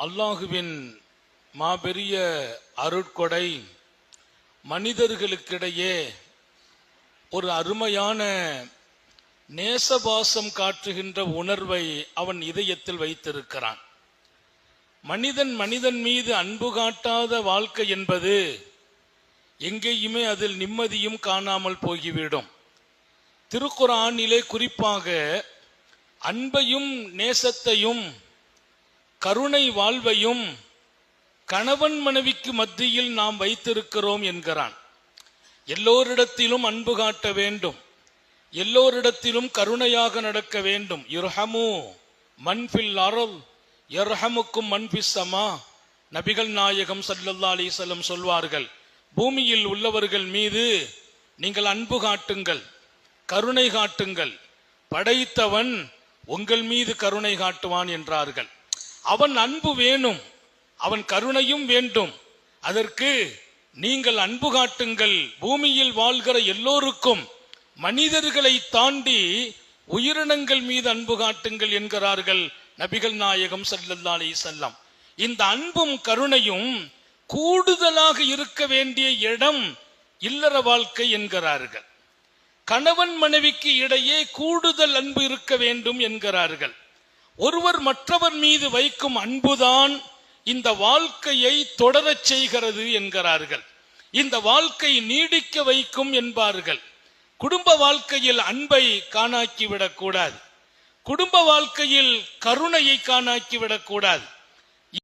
அல்லாஹுவின் மாபெரிய அருட்கொடை மனிதர்களுக்கிடையே ஒரு அருமையான நேசபாசம் காட்டுகின்ற உணர்வை அவன் இதயத்தில் வைத்திருக்கிறான். மனிதன் மீது அன்பு காட்டாத வாழ்க்கை என்பது எங்கேயுமே அதில் நிம்மதியும் காணாமல் போய்விடும். திருக்குர்ஆனிலே குறிப்பாக அன்பையும் நேசத்தையும் கருணை வாழ்வையும் கணவன் மனைவிக்கு மத்தியில் நாம் வைத்திருக்கிறோம் என்கிறான். எல்லோரிடத்திலும் அன்பு காட்ட வேண்டும், எல்லோரிடத்திலும் கருணையாக நடக்க வேண்டும். யர்ஹமு மன்ஃபில் அர்ல் யர்ஹமுக்கும் மன்ஃபிஸ் ஸமா. நபிகள் நாயகம் ஸல்லல்லாஹு அலைஹி வஸல்லம் சொல்வார்கள், பூமியில் உள்ளவர்கள் மீது நீங்கள் அன்பு காட்டுங்கள், கருணை காட்டுங்கள், படைத்தவன் உங்கள் மீது கருணை காட்டுவான் என்றார்கள். அவன் அன்பு வேணும், அவன் கருணையும் வேண்டும். அதற்கு நீங்கள் அன்பு காட்டுங்கள், பூமியில் வாழ்கிற எல்லோருக்கும், மனிதர்களை தாண்டி உயிரினங்கள் மீது அன்பு காட்டுங்கள் என்கிறார்கள் நபிகள் நாயகம் ஸல்லல்லாஹு அலைஹி வஸல்லம். இந்த அன்பும் கருணையும் கூடுதலாக இருக்க வேண்டிய இடம் இல்லற வாழ்க்கை என்கிறார்கள். கணவன் மனைவிக்கு இடையே கூடுதல் அன்பு இருக்க வேண்டும் என்கிறார்கள். ஒருவர் மற்றவர் மீது வைக்கும் அன்புதான் இந்த வாழ்க்கையை தொடரச் செய்கிறது என்கிறார்கள். இந்த வாழ்க்கை நீடிக்க வைக்கும் என்பார்கள். குடும்ப வாழ்க்கையில் அன்பை காணாக்கிவிடக் கூடாது, குடும்ப வாழ்க்கையில் கருணையை காணாக்கிவிடக் கூடாது.